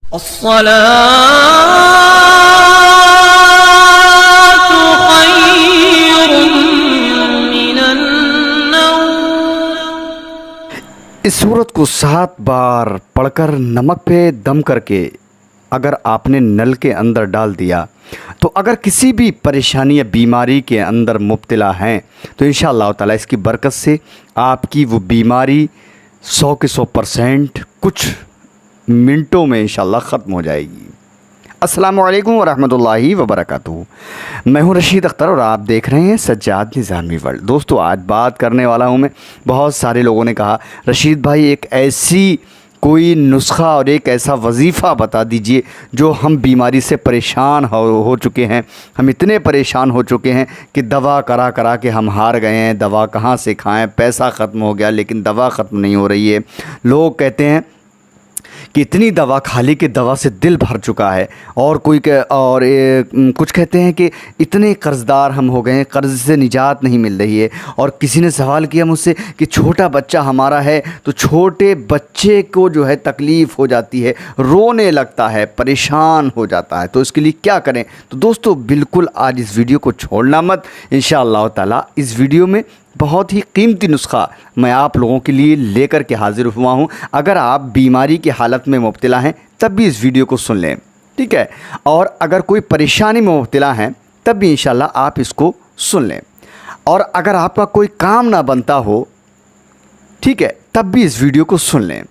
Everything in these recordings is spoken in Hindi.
अस्सलातु खैरुम मिनन नौम। इस सूरत को 7 बार पढ़कर नमक पे दम करके अगर आपने नल के अंदर डाल दिया तो अगर किसी भी परेशानी या बीमारी के अंदर मुब्तला हैं तो इंशाअल्लाह ताला इसकी बरकत से आपकी वो बीमारी 100 के 100% कुछ मिनटों में इंशाअल्लाह ख़त्म हो जाएगी। अस्सलामु अलैकुम वरहमतुल्लाहि वबरकातुहू। मैं हूं रशीद अख्तर और आप देख रहे हैं सज्जाद निज़ामी वर्ल्ड। दोस्तों, आज बात करने वाला हूं मैं, बहुत सारे लोगों ने कहा रशीद भाई एक ऐसी कोई नुस्खा और एक ऐसा वजीफ़ा बता दीजिए जो हम बीमारी से परेशान हो चुके हैं। हम इतने परेशान हो चुके हैं कि दवा करा करा के हम हार गए हैं, दवा कहाँ से खाएं, पैसा ख़त्म हो गया लेकिन दवा ख़त्म नहीं हो रही है। लोग कहते हैं कि इतनी दवा खा ली कि दवा से दिल भर चुका है, और कुछ कहते हैं कि इतने कर्ज़दार हम हो गए हैं, कर्ज़ से निजात नहीं मिल रही है। और किसी ने सवाल किया मुझसे कि छोटा बच्चा हमारा है तो छोटे बच्चे को जो है तकलीफ़ हो जाती है, रोने लगता है, परेशान हो जाता है, तो इसके लिए क्या करें। तो दोस्तों, बिल्कुल आज इस वीडियो को छोड़ना मत। इंशाअल्लाह ताला इस वीडियो में बहुत ही कीमती नुस्खा मैं आप लोगों के लिए लेकर के हाज़िर हुआ हूँ। अगर आप बीमारी की हालत में मुब्तला हैं तब भी इस वीडियो को सुन लें, ठीक है। और अगर कोई परेशानी में मुब्तला हैं तब भी इंशाल्लाह आप इसको सुन लें। और अगर आपका कोई काम ना बनता हो, ठीक है, तब भी इस वीडियो को सुन लें।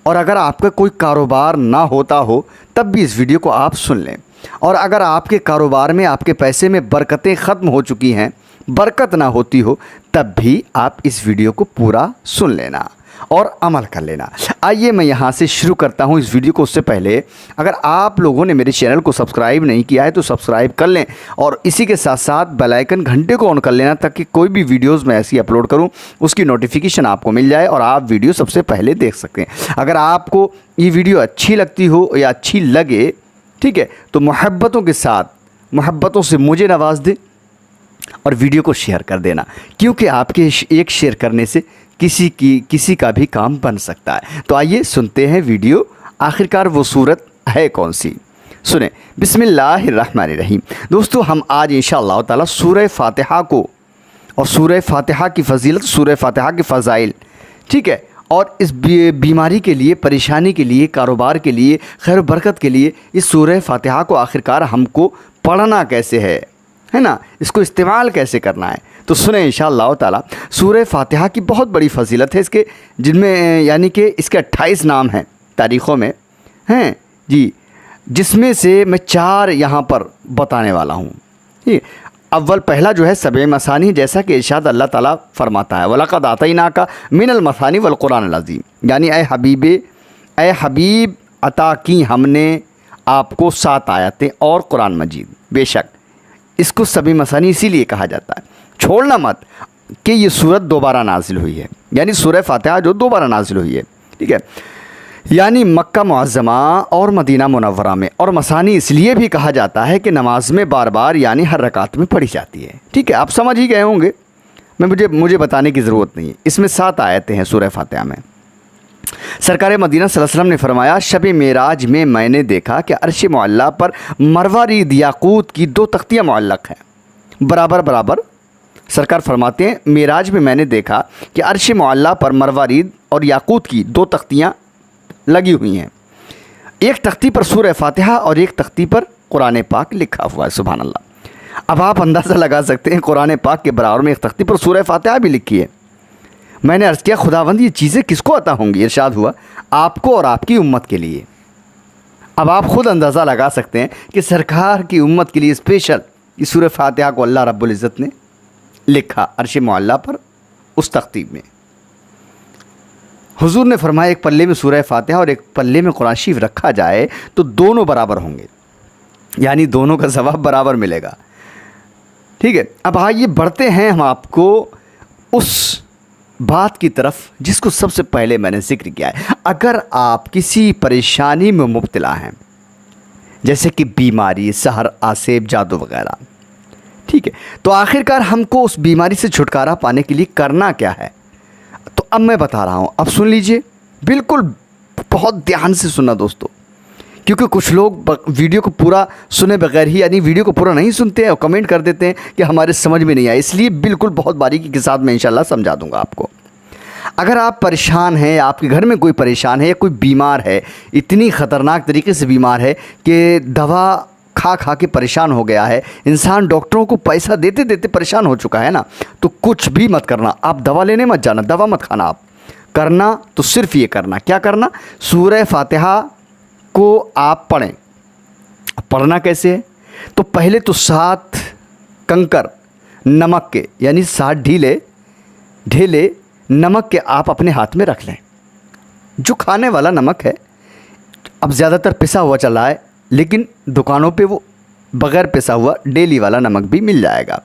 और अगर आपका कोई कारोबार ना होता हो तब भी इस वीडियो को आप सुन लें। और अगर आपके कारोबार में, आपके पैसे में बरकतें ख़त्म हो चुकी हैं, बरकत ना होती हो, तब भी आप इस वीडियो को पूरा सुन लेना और अमल कर लेना। आइए मैं यहाँ से शुरू करता हूँ इस वीडियो को। उससे पहले अगर आप लोगों ने मेरे चैनल को सब्सक्राइब नहीं किया है तो सब्सक्राइब कर लें, और इसी के साथ साथ बेल आइकन घंटे को ऑन कर लेना ताकि कोई भी वीडियोज़ मैं ऐसी अपलोड करूँ उसकी नोटिफिकेशन आपको मिल जाए और आप वीडियो सबसे पहले देख सकें। अगर आपको ये वीडियो अच्छी लगती हो या अच्छी लगे, ठीक है, तो मोहब्बतों के साथ, मोहब्बतों से मुझे नवाज दें और वीडियो को शेयर कर देना, क्योंकि आपके एक शेयर करने से किसी का भी काम बन सकता है। तो आइए सुनते हैं वीडियो, आखिरकार वो सूरत है कौन सी। सुने, बिस्मिल्लाहिर्रहमानिर्रहीम। दोस्तों, हम आज इंशाअल्लाह ताला सूरह फातिहा को और सूरह फातिहा की फजीलत, सूरह फातिहा के फ़ज़ाइल, ठीक है, और इस बीमारी के लिए, परेशानी के लिए, कारोबार के लिए, खैर बरकत के लिए इस सूरह फातिहा को आखिरकार हमको पढ़ना कैसे है ना, इसको इस्तेमाल कैसे करना है। तो सुने इंशाअल्लाह ताला। सूरह फातिहा की बहुत बड़ी फजीलत है इसके, जिनमें यानी कि इसके 28 नाम हैं तारीख़ों में हैं जी, जिसमें से मैं 4 यहाँ पर बताने वाला हूँ। ठीक, अव्वल पहला जो है सबे मसानी, जैसा कि इरशाद अल्लाह ताला फरमाता है, वलक़द आतैनाका मिनल मसानी वल कुरानिल अज़ीम, यानी ए हबीब अता की हमने आपको 7 आयतें और कुरान मजीद। बेशक इसको सबे मसानी इसीलिए कहा जाता है, छोड़ना मत, कि ये सूरत दोबारा नाजिल हुई है, यानी सूरह फातिहा जो दोबारा नाजिल हुई है, ठीक है, यानी मक्का मुअज़्ज़मा और मदीना मुनव्वरा में। और मसानी इसलिए भी कहा जाता है कि नमाज में बार बार यानी हर रकात में पढ़ी जाती है, ठीक है, आप समझ ही गए होंगे, मुझे बताने की ज़रूरत नहीं है। इसमें 7 आयतें हैं सूरह फातिहा में। सरकार मदीना सल्लल्लाहु अलैहि वसल्लम ने फरमाया, शब मेराज में मैंने देखा कि अर्श मुअल्ला पर मरवारीद याकूत की 2 तख्तियाँ मुअल्लक़ हैं, बराबर बराबर। सरकार फरमाते हैं, मेराज में मैंने देखा कि अर्श मुअल्ला पर मरवारीद और याकूत की 2 तख्तियाँ लगी हुई हैं, एक तख्ती पर सूरह फातिहा और एक तख्ती पर कुरान पाक लिखा हुआ है। सुभान अल्लाह। अब आप अंदाज़ा लगा सकते हैं, कुरान पाक के बराबर में एक तख्ती पर सूरह फातिहा भी लिखी है। मैंने अर्ज़ किया, खुदावंद ये चीज़ें किसको अता होंगी। इरशाद हुआ, आपको और आपकी उम्मत के लिए। अब आप ख़ुद अंदाज़ा लगा सकते हैं कि सरकार की उम्मत के लिए स्पेशल इस सूरह फातिहा को अल्लाह रब्बुल इज़्ज़त ने लिखा अर्श मुअल्ला पर, उस तख्ती में। हुजूर ने फरमाया, एक पल्ले में सूरह फातिहा और एक पल्ले में कुरान शरीफ रखा जाए तो दोनों बराबर होंगे, यानी दोनों का सवाब बराबर मिलेगा, ठीक है। अब आइए बढ़ते हैं हम आपको उस बात की तरफ जिसको सबसे पहले मैंने जिक्र किया है। अगर आप किसी परेशानी में मुब्तला हैं, जैसे कि बीमारी, सहर, आसेब, जादू वगैरह, ठीक है, तो आखिरकार हमको उस बीमारी से छुटकारा पाने के लिए करना क्या है, तो अब मैं बता रहा हूँ, अब सुन लीजिए, बिल्कुल बहुत ध्यान से सुनना दोस्तों, क्योंकि कुछ लोग वीडियो को पूरा सुने बगैर ही, यानी वीडियो को पूरा नहीं सुनते हैं और कमेंट कर देते हैं कि हमारे समझ में नहीं आया। इसलिए बिल्कुल बहुत बारीकी के साथ मैं इंशाल्लाह समझा दूंगा आपको। अगर आप परेशान हैं, आपके घर में कोई परेशान है या कोई बीमार है, इतनी ख़तरनाक तरीके से बीमार है कि दवा खा खा के परेशान हो गया है, इंसान डॉक्टरों को पैसा देते देते परेशान हो चुका है ना, तो कुछ भी मत करना। आप दवा लेने मत जाना, दवा मत खाना। आप करना तो सिर्फ ये करना, क्या करना, सूरह फातिहा को आप पढ़ें। पढ़ना कैसे है? तो पहले तो 7 कंकर नमक के, यानी 7 ढेले नमक के आप अपने हाथ में रख लें। जो खाने वाला नमक है, अब ज़्यादातर पिसा हुआ चला है, लेकिन दुकानों पे वो बग़ैर पिसा हुआ डेली वाला नमक भी मिल जाएगा।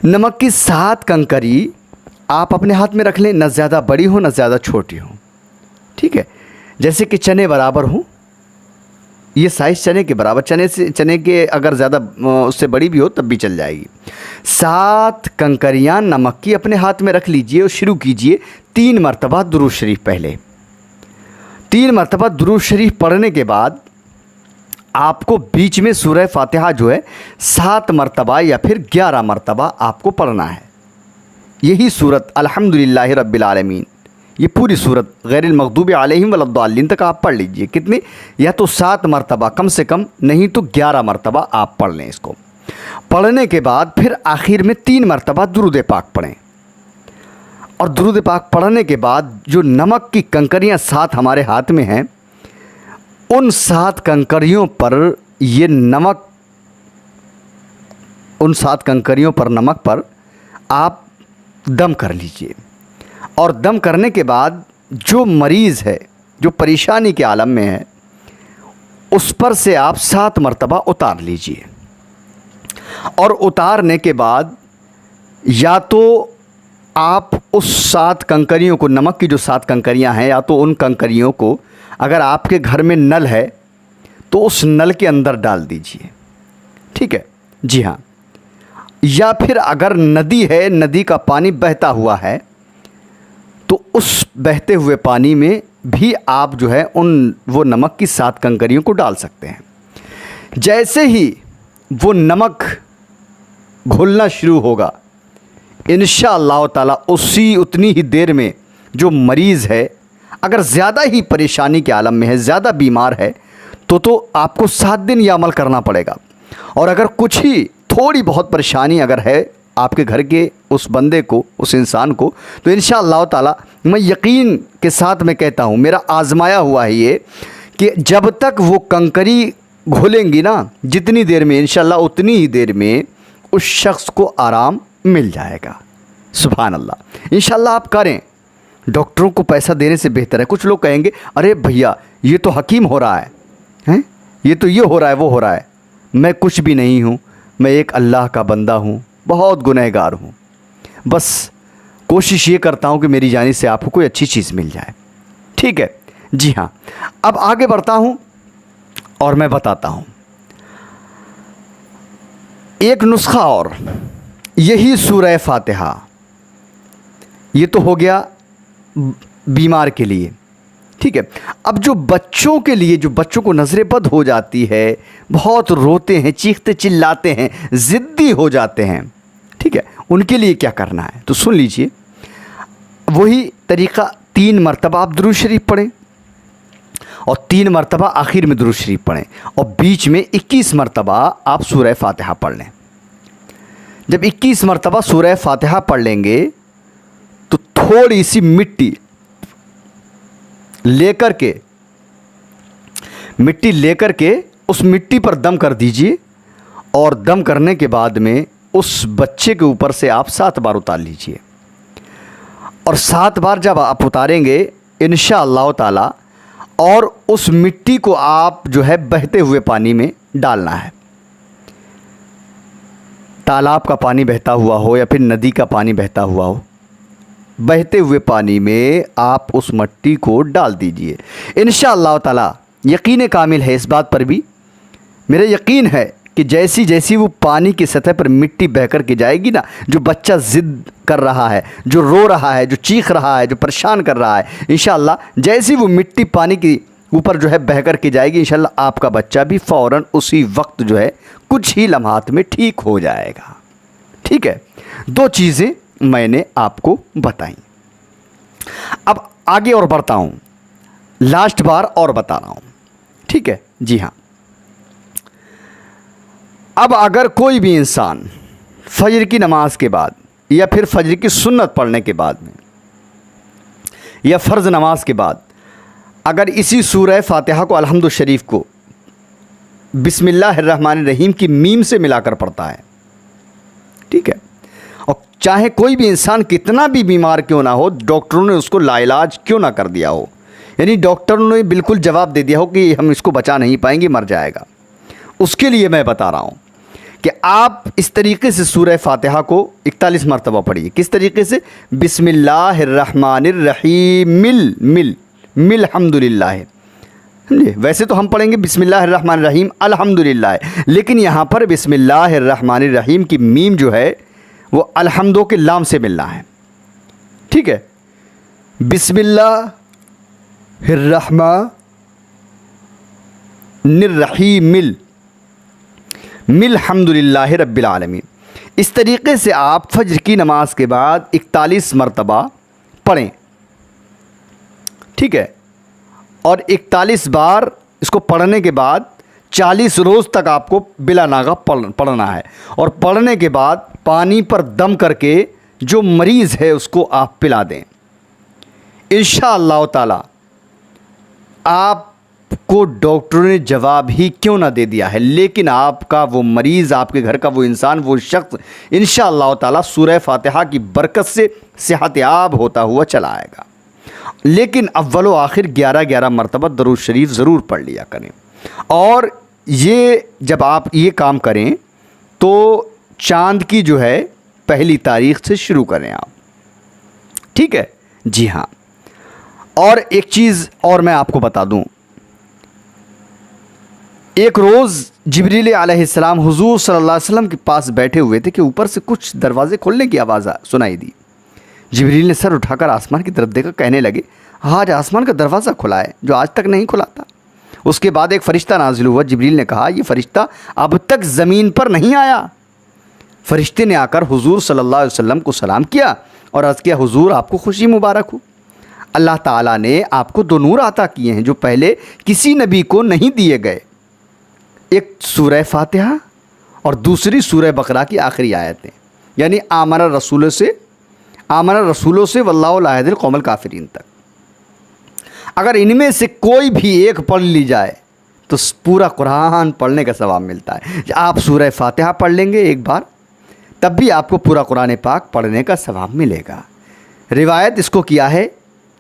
नमक की 7 कंकरी आप अपने हाथ में रख लें, न ज़्यादा बड़ी हो न ज़्यादा छोटी हो, ठीक है, जैसे कि चने बराबर हो। ये साइज़ चने के बराबर, चने के अगर ज़्यादा उससे बड़ी भी हो तब भी चल जाएगी। 7 कंकरियाँ नमक की अपने हाथ में रख लीजिए और शुरू कीजिए 3 मरतबा दुरूद शरीफ। पहले 3 मरतबा दुरूद शरीफ पढ़ने के बाद आपको बीच में सूरह फातिहा जो है 7 मरतबा या फिर 11 मरतबा आपको पढ़ना है। यही सूरत अल्हम्दुलिल्लाहि रब्बिल आलमीन, ये पूरी सूरत गैरिल मग़दूबि अलैहिम वलद्दालिन तक आप पढ़ लीजिए। कितनी? या तो 7 मरतबा कम से कम, नहीं तो 11 मरतबा आप पढ़ लें इसको। पढ़ने के बाद फिर आखिर में 3 मरतबा दुरूद पाक पढ़ें। और दुरूद पाक पढ़ने के बाद जो नमक की कंकरियाँ 7 हमारे हाथ में हैं, उन 7 कंकरियों पर ये नमक, उन 7 कंकरियों पर नमक पर आप दम कर लीजिए। और दम करने के बाद जो मरीज़ है, जो परेशानी के आलम में है, उस पर से आप 7 मरतबा उतार लीजिए। और उतारने के बाद या तो आप उस 7 कंकरियों को, नमक की जो 7 कंकरियां हैं, या तो उन कंकरियों को, अगर आपके घर में नल है तो उस नल के अंदर डाल दीजिए, ठीक है, जी हाँ। या फिर अगर नदी है, नदी का पानी बहता हुआ है, तो उस बहते हुए पानी में भी आप जो है वो नमक की 7 कंकरियों को डाल सकते हैं। जैसे ही वो नमक घुलना शुरू होगा, इंशाअल्लाह ताला उतनी ही देर में जो मरीज़ है, अगर ज़्यादा ही परेशानी के आलम में है, ज़्यादा बीमार है, तो आपको 7 दिन यह अमल करना पड़ेगा। और अगर कुछ ही थोड़ी बहुत परेशानी अगर है आपके घर के उस बंदे को, उस इंसान को, तो इंशाअल्लाह ताला मैं यकीन के साथ मैं कहता हूँ, मेरा आज़माया हुआ है ये, कि जब तक वो कंकरी घुलेंगी ना, जितनी देर में, इंशाअल्लाह उतनी ही देर में उस शख्स को आराम मिल जाएगा। सुभान अल्लाह। इंशाअल्लाह आप करें, डॉक्टरों को पैसा देने से बेहतर है। कुछ लोग कहेंगे, अरे भैया ये तो हकीम हो रहा है, हैं, ये तो ये हो रहा है, वो हो रहा है। मैं कुछ भी नहीं हूँ, मैं एक अल्लाह का बंदा हूँ, बहुत गुनहगार हूँ। बस कोशिश ये करता हूँ कि मेरी जानिब से आपको कोई अच्छी चीज़ मिल जाए, ठीक है, जी हाँ। अब आगे बढ़ता हूँ और मैं बताता हूँ एक नुस्खा और, यही सूरह फातिहा। ये तो हो गया बीमार के लिए, ठीक है। अब जो बच्चों के लिए, जो बच्चों को नज़र बद हो जाती है, बहुत रोते हैं, चीखते चिल्लाते हैं, ज़िद्दी हो जाते हैं, ठीक है, उनके लिए क्या करना है तो सुन लीजिए। वही तरीक़ा, 3 मरतबा आप दुरूद शरीफ पढ़ें और 3 मरतबा आखिर में दुरूद शरीफ पढ़ें, और बीच में 21 मरतबा आप सूरह फातिहा पढ़ लें। जब 21 मरतबा सूरह फातिहा पढ़ लेंगे तो थोड़ी सी मिट्टी लेकर के उस मिट्टी पर दम कर दीजिए, और दम करने के बाद में उस बच्चे के ऊपर से आप 7 बार उतार लीजिए। और 7 बार जब आप उतारेंगे इंशाअल्लाह ताला, और उस मिट्टी को आप जो है बहते हुए पानी में डालना है। तालाब का पानी बहता हुआ हो या फिर नदी का पानी बहता हुआ हो, बहते हुए पानी में आप उस मिट्टी को डाल दीजिए। इंशाअल्लाह ताला यकीन कामिल है इस बात पर भी, मेरा यकीन है कि जैसी जैसी वो पानी की सतह पर मिट्टी बह कर के जाएगी ना, जो बच्चा ज़िद कर रहा है, जो रो रहा है, जो चीख रहा है, जो परेशान कर रहा है, इंशाअल्लाह जैसी वो मिट्टी पानी की ऊपर जो है बह कर के जाएगी। इंशाल्लाह आपका बच्चा भी फ़ौरन उसी वक्त जो है कुछ ही लम्हात में ठीक हो जाएगा। ठीक है, 2 चीज़ें मैंने आपको बताई। अब आगे और बढ़ता हूँ, लास्ट बार और बता रहा हूँ। ठीक है जी हाँ। अब अगर कोई भी इंसान फजर की नमाज के बाद या फिर फजर की सुन्नत पढ़ने के बाद में या फ़र्ज़ नमाज के बाद अगर इसी सूरह फातिहा को अलहम्दु शरीफ को बिस्मिल्लाहिर्रहमानिर्रहीम की मीम से मिलाकर पढ़ता है, ठीक है, और चाहे कोई भी इंसान कितना भी बीमार क्यों ना हो, डॉक्टरों ने उसको लाइलाज क्यों ना कर दिया हो, यानी डॉक्टरों ने बिल्कुल जवाब दे दिया हो कि हम इसको बचा नहीं पाएंगे, मर जाएगा, उसके लिए मैं बता रहा हूँ कि आप इस तरीके से सूरह फातिहा को 41 मरतबा पढ़िए। किस तरीके से? बिस्मिल्लाहिर्रहमानिर्रहीम मिल मिल मिल हम्दुलिल्लाह। समझे? वैसे तो हम पढ़ेंगे बिस्मिल्लाहिर्रहमानिर्रहीम अल्हम्दुलिल्लाह, लेकिन यहाँ पर बिस्मिल्लाहिर्रहमानिर्रहीम की मीम जो है वो अल्हम्दो के लाम से मिलना है। ठीक है, बिस्मिल्लाहिर्रहमानिर्रहीम मिल हम्दुलिल्लाहि रब्बिल आलमीन। इस तरीके से आप फज्र की नमाज के बाद 41 मरतबा पढ़ें। ठीक है, और 41 बार इसको पढ़ने के बाद 40 रोज़ तक आपको बिला नागा पढ़ना है, और पढ़ने के बाद पानी पर दम करके जो मरीज़ है उसको आप पिला दें। इंशाअल्लाह ताला आपको डॉक्टरों ने जवाब ही क्यों ना दे दिया है, लेकिन आपका वो मरीज़, आपके घर का वो इंसान, वो शख्स इंशाअल्लाह ताला सूरह फातिहा की बरकत से सेहतयाब होता हुआ चला आएगा। लेकिन अव्वल व आखिर 11-11 मरतबा दरूद शरीफ ज़रूर पढ़ लिया करें। और ये जब आप ये काम करें तो चाँद की जो है पहली तारीख़ से शुरू करें आप। ठीक है जी हाँ। और एक चीज़ और मैं आपको बता दूं, एक रोज़ जिब्रील अलैहिस्सलाम हुज़ूर सल्लल्लाहु अलैहि वसल्लम के पास बैठे हुए थे कि ऊपर से कुछ दरवाज़े खोलने की आवाज़ सुनाई दी। जिब्रील ने सर उठाकर आसमान की तरफ देखा, कहने लगे आज आसमान का दरवाज़ा खुला है जो आज तक नहीं खुला था। उसके बाद एक फ़रिश्ता नाजिल हुआ। जिब्रील ने कहा ये फ़रिश्ता अब तक ज़मीन पर नहीं आया। फ़रिश्ते ने आकर हुज़ूर सल्लल्लाहु अलैहि वसल्लम को सलाम किया और अर्ज़ किया हुज़ूर आपको खुशी मुबारक हो, अल्लाह ताला ने आपको 2 नूर अता किए हैं जो पहले किसी नबी को नहीं दिए गए, एक सूरह फातिहा और दूसरी सूरह बकरा की आखिरी आयतें, यानी आमना रसूलों से वल्लाहु ला यहदिल कौमल काफिरीन तक। अगर इनमें से कोई भी एक पढ़ ली जाए तो पूरा कुरान पढ़ने का सवाब मिलता है। आप सूरह फातिहा पढ़ लेंगे एक बार, तब भी आपको पूरा कुरान पाक पढ़ने का सवाब मिलेगा। रिवायत इसको किया है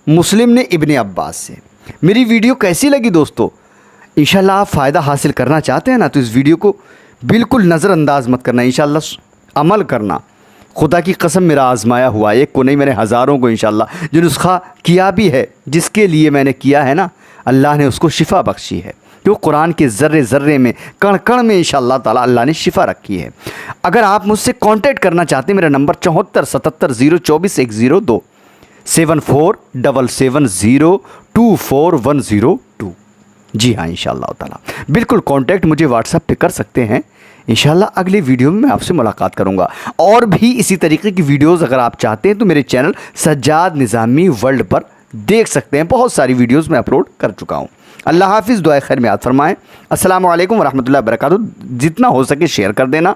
मुस्लिम ने इब्ने अब्बास से। मेरी वीडियो कैसी लगी दोस्तों? इंशाल्लाह आप फ़ायदा हासिल करना चाहते हैं ना, तो इस वीडियो को बिल्कुल नज़रअंदाज मत करना, इंशाल्लाह अमल करना। खुदा की कसम मेरा आज़माया हुआ, एक को नहीं मैंने हज़ारों को इंशाल्लाह जो नुस्खा किया भी है, जिसके लिए मैंने किया है ना, अल्लाह ने उसको शिफ़ा बख्शी है। जो कुरान के ज़र्रे ज़र्रे में, कण कण में इंशाअल्लाह ताला अल्लाह ने शिफ़ा रखी है। अगर आप मुझसे कांटेक्ट करना चाहते हैं, मेरा नंबर 74 77 024 102 7477024102। जी हाँ, इंशाअल्लाह ताला बिल्कुल कांटेक्ट मुझे व्हाट्सएप पे कर सकते हैं। इंशाअल्लाह अगले वीडियो में मैं आपसे मुलाकात करूँगा। और भी इसी तरीके की वीडियोस अगर आप चाहते हैं तो मेरे चैनल सज्जाद निज़ामी वर्ल्ड पर देख सकते हैं। बहुत सारी वीडियोस मैं अपलोड कर चुका हूँ। अल्लाह हाफिज़, दुआ खैर में याद फरमाएँ। अस्सलामु अलैकुम वरहमतुल्लाहि वबरकातुहू। जितना हो सके शेयर कर देना,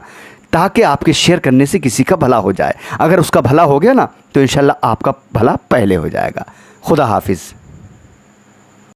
ताकि आपके शेयर करने से किसी का भला हो जाए। अगर उसका भला हो गया ना तो इंशाअल्लाह आपका भला पहले हो जाएगा। खुदा हाफिज़।